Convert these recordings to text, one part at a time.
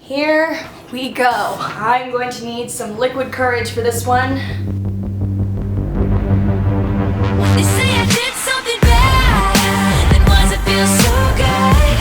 Here we go. I'm going to need some liquid courage for this one. They say I did something bad, then why's it feel so good?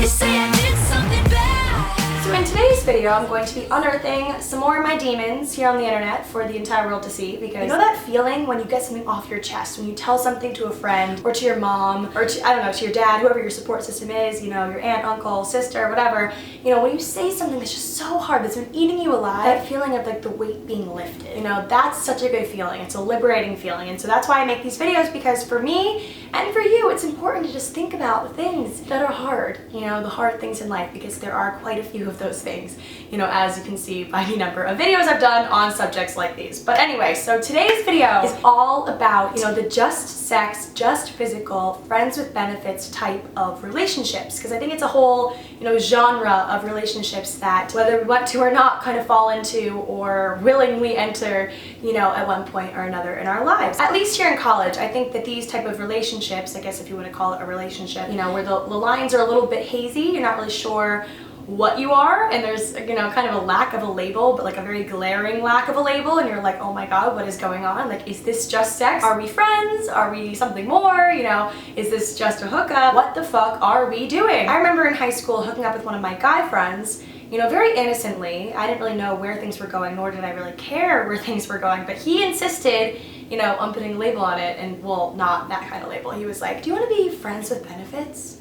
They say I did something bad. So in today's video, I'm going to be unearthing some more of my demons here on the internet for the entire world to see, because you know that feeling when you get something off your chest, when you tell something to a friend or to your mom or to, I don't know, to your dad, whoever your support system is, you know, your aunt, uncle, sister, whatever, you know, when you say something that's just so hard, that's been eating you alive, that feeling of like the weight being lifted, you know, that's such a good feeling. It's a liberating feeling. And so that's why I make these videos, because for me and for you, it's important to just think about the things that are hard, you know, the hard things in life, because there are quite a few of those things, you know, as you can see by the number of videos I've done on subjects like these. But anyway, so today's video is all about, you know, the just sex, just physical, friends with benefits type of relationships, because I think it's a whole, you know, genre of relationships that whether we want to or not kind of fall into or willingly enter, you know, at one point or another in our lives. At least here in college, I think that these type of relationships, I guess if you want to call it a relationship, you know, where the lines are a little bit hazy, you're not really sure what you are, and there's, you know, kind of a lack of a label, but like a very glaring lack of a label, and you're like, oh my god, what is going on? Like, is this just sex? Are we friends? Are we something more? You know, is this just a hookup? What the fuck are we doing? I remember in high school hooking up with one of my guy friends, you know, very innocently. I didn't really know where things were going, nor did I really care where things were going, but he insisted, you know, on putting a label on it, and well, not that kind of label. He was like, do you want to be friends with benefits?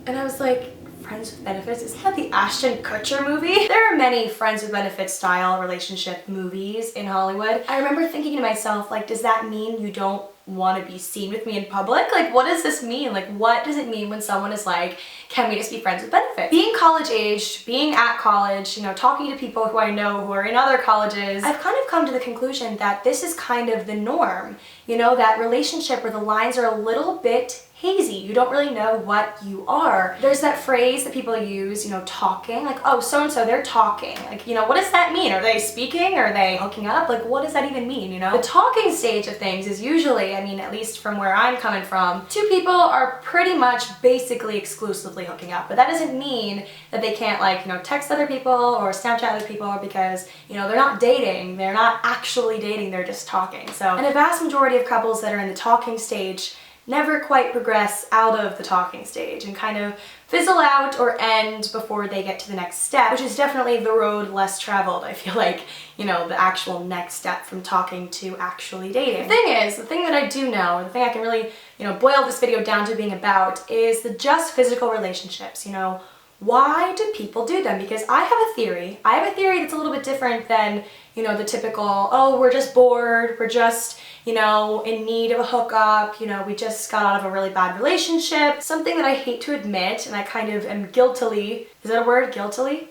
And I was like, friends with benefits? Isn't that the Ashton Kutcher movie? There are many friends with benefits style relationship movies in Hollywood. I remember thinking to myself, like, does that mean you don't want to be seen with me in public? Like, what does this mean? Like, what does it mean when someone is like, can we just be friends with benefits? Being college aged, being at college, you know, talking to people who I know who are in other colleges, I've kind of come to the conclusion that this is kind of the norm. You know, that relationship where the lines are a little bit hazy. You don't really know what you are. There's that phrase that people use, you know, talking, like, oh, so-and-so, they're talking. Like, you know, what does that mean? Are they speaking? Are they hooking up? Like, what does that even mean, you know? The talking stage of things is usually, I mean, at least from where I'm coming from, two people are pretty much basically exclusively hooking up, but that doesn't mean that they can't, like, you know, text other people or Snapchat other people, because, you know, they're not dating. They're not actually dating. They're just talking. So, and a vast majority of couples that are in the talking stage never quite progress out of the talking stage and kind of fizzle out or end before they get to the next step, which is definitely the road less traveled. I feel like, you know, the actual next step from talking to actually dating. The thing is, the thing that I do know, the thing I can really, you know, boil this video down to being about, is the just physical relationships. You know, why do people do them? Because I have a theory. I have a theory that's a little bit different than, you know, the typical, oh, we're just bored, we're just, you know, in need of a hookup, you know, we just got out of a really bad relationship. Something that I hate to admit, and I kind of am guiltily, is that a word? Guiltily?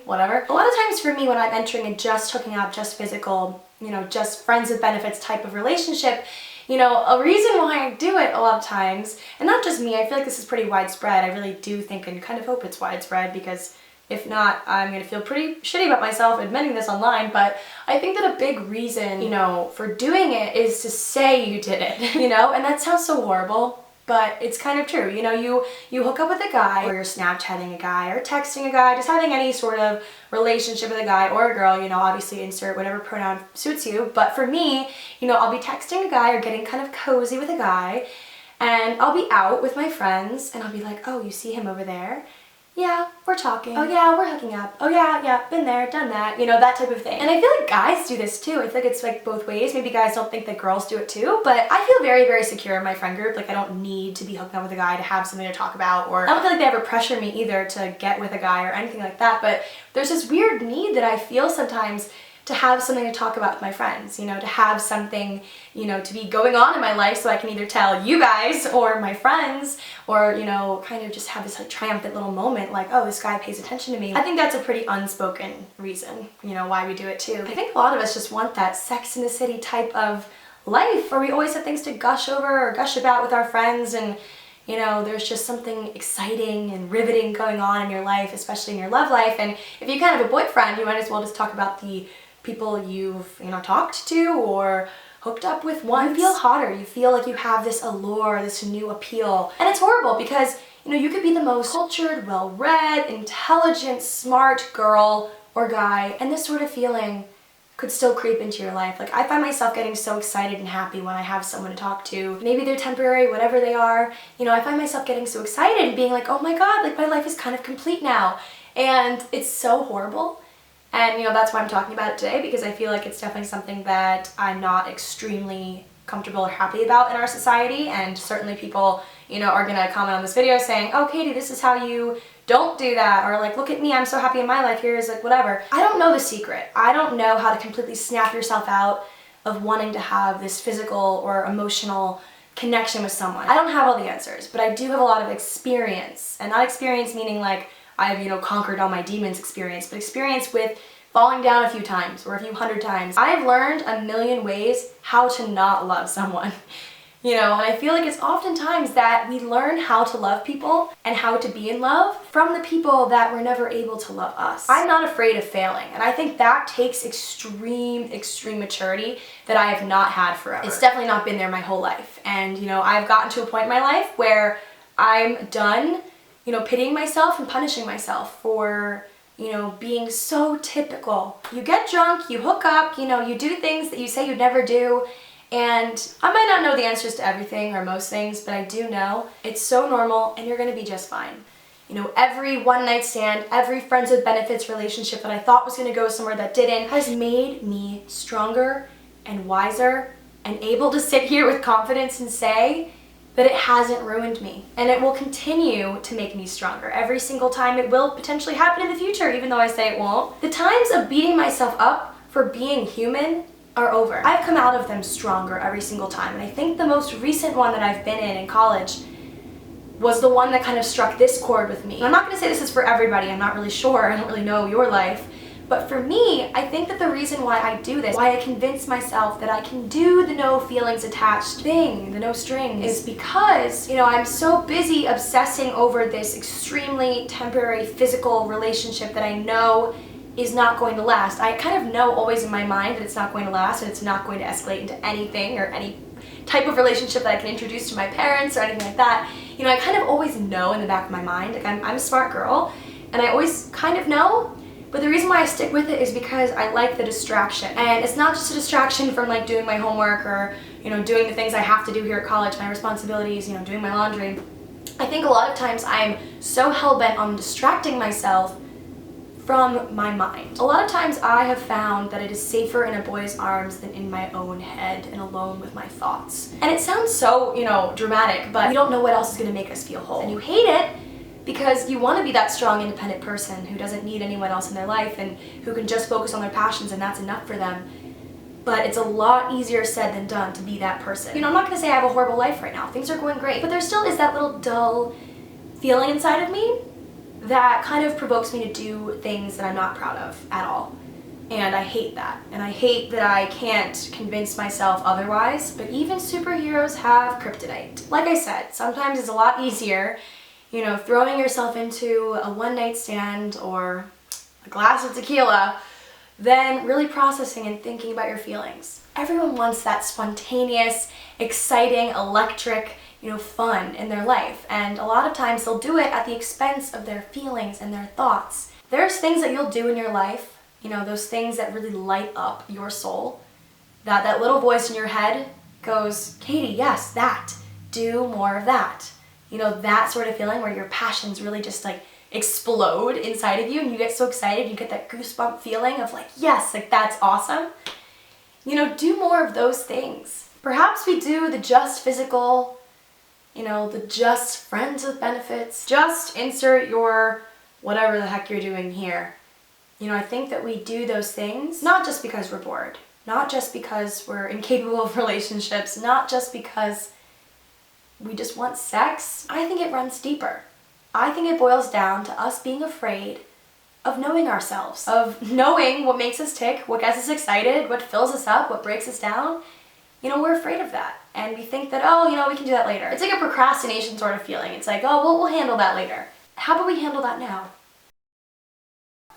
Whatever. A lot of times for me when I'm entering a just hooking up, just physical, you know, just friends with benefits type of relationship, you know, a reason why I do it a lot of times, and not just me, I feel like this is pretty widespread. I really do think and kind of hope it's widespread, because if not, I'm gonna feel pretty shitty about myself admitting this online, but I think that a big reason, you know, for doing it is to say you did it, you know? And that sounds so horrible, but it's kind of true. You know, you hook up with a guy, or you're Snapchatting a guy, or texting a guy, just having any sort of relationship with a guy or a girl, you know, obviously insert whatever pronoun suits you. But for me, you know, I'll be texting a guy or getting kind of cozy with a guy, and I'll be out with my friends, and I'll be like, oh, you see him over there? Yeah, we're talking. Oh yeah, we're hooking up. Oh yeah, been there, done that. You know, that type of thing. And I feel like guys do this too. I feel like it's like both ways. Maybe guys don't think that girls do it too, but I feel very, very secure in my friend group. Like, I don't need to be hooking up with a guy to have something to talk about, or I don't feel like they ever pressure me either to get with a guy or anything like that, but there's this weird need that I feel sometimes to have something to talk about with my friends, you know, to have something, you know, to be going on in my life so I can either tell you guys or my friends, or, you know, kind of just have this like triumphant little moment like, oh, this guy pays attention to me. I think that's a pretty unspoken reason, you know, why we do it too. I think a lot of us just want that Sex in the City type of life where we always have things to gush over or gush about with our friends, and you know, there's just something exciting and riveting going on in your life, especially in your love life. And if you kind of have a boyfriend, you might as well just talk about the people you've, you know, talked to or hooked up with once. You feel hotter, you feel like you have this allure, this new appeal. And it's horrible because, You know, you could be the most cultured, well-read, intelligent, smart girl or guy, and this sort of feeling could still creep into your life. Like, I find myself getting so excited and happy when I have someone to talk to. Maybe they're temporary, whatever they are. You know, I find myself getting so excited and being like, oh my god, like my life is kind of complete now. And it's so horrible. And, you know, that's why I'm talking about it today, because I feel like it's definitely something that I'm not extremely comfortable or happy about in our society. And certainly people, you know, are gonna comment on this video saying, oh, Katie, this is how you don't do that, or like, look at me, I'm so happy in my life, here's like whatever. I don't know the secret. I don't know how to completely snap yourself out of wanting to have this physical or emotional connection with someone. I don't have all the answers, but I do have a lot of experience. And not experience meaning like I've, you know, conquered all my demons experience, but experience with falling down a few times or a few hundred times. I've learned a million ways how to not love someone. You know, and I feel like it's oftentimes that we learn how to love people and how to be in love from the people that were never able to love us. I'm not afraid of failing, and I think that takes extreme maturity that I have not had forever. It's definitely not been there my whole life. And, you know, I've gotten to a point in my life where I'm done, you know, pitying myself and punishing myself for, you know, being so typical. You get drunk, you hook up, you know, you do things that you say you'd never do. And I might not know the answers to everything or most things, but I do know it's so normal and you're gonna be just fine. You know, every one night stand, every friends with benefits relationship that I thought was gonna go somewhere that didn't has made me stronger and wiser and able to sit here with confidence and say that it hasn't ruined me. And it will continue to make me stronger. Every single time it will potentially happen in the future, even though I say it won't. The times of beating myself up for being human are over. I've come out of them stronger every single time, and I think the most recent one that I've been in college was the one that kind of struck this chord with me. And I'm not gonna say this is for everybody, I'm not really sure, I don't really know your life, but for me, I think that the reason why I do this, why I convince myself that I can do the no feelings attached thing, the no strings, is because, you know, I'm so busy obsessing over this extremely temporary physical relationship that I know is not going to last. I kind of know always in my mind that it's not going to last and it's not going to escalate into anything or any type of relationship that I can introduce to my parents or anything like that. You know, I kind of always know in the back of my mind. Like, I'm a smart girl and I always kind of know, but the reason why I stick with it is because I like the distraction. And it's not just a distraction from like doing my homework or, you know, doing the things I have to do here at college, my responsibilities, you know, doing my laundry. I think a lot of times I'm so hell-bent on distracting myself from my mind. A lot of times I have found that it is safer in a boy's arms than in my own head and alone with my thoughts. And it sounds so, you know, dramatic, but we don't know what else is gonna make us feel whole. And you hate it because you want to be that strong, independent person who doesn't need anyone else in their life and who can just focus on their passions and that's enough for them. But it's a lot easier said than done to be that person. You know, I'm not gonna say I have a horrible life right now. Things are going great, but there still is that little dull feeling inside of me that kind of provokes me to do things that I'm not proud of at all. And I hate that. And I hate that I can't convince myself otherwise, but even superheroes have kryptonite. Like I said, sometimes it's a lot easier, you know, throwing yourself into a one-night stand or a glass of tequila than really processing and thinking about your feelings. Everyone wants that spontaneous, exciting, electric, you know, fun in their life, and a lot of times they'll do it at the expense of their feelings and their thoughts. There's things that you'll do in your life, you know, those things that really light up your soul, that little voice in your head goes, Katie, yes, that, do more of that. You know, that sort of feeling where your passions really just like explode inside of you and you get so excited, you get that goosebump feeling of like, yes, like that's awesome. You know, do more of those things. Perhaps we do the just physical, you know, the just friends with benefits, just insert your whatever the heck you're doing here. You know, I think that we do those things not just because we're bored, not just because we're incapable of relationships, not just because we just want sex. I think it runs deeper. I think it boils down to us being afraid of knowing ourselves, of knowing what makes us tick, what gets us excited, what fills us up, what breaks us down. You know, we're afraid of that. And we think that, oh, you know, we can do that later. It's like a procrastination sort of feeling. It's like, oh, we'll handle that later. How about we handle that now?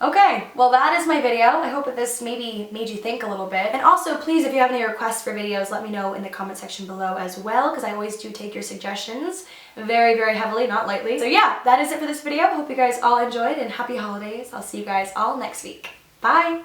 Okay, well that is my video. I hope that this maybe made you think a little bit. And also, please, if you have any requests for videos, let me know in the comment section below as well, because I always do take your suggestions very, very heavily, not lightly. So yeah, that is it for this video. Hope you guys all enjoyed, and happy holidays. I'll see you guys all next week. Bye!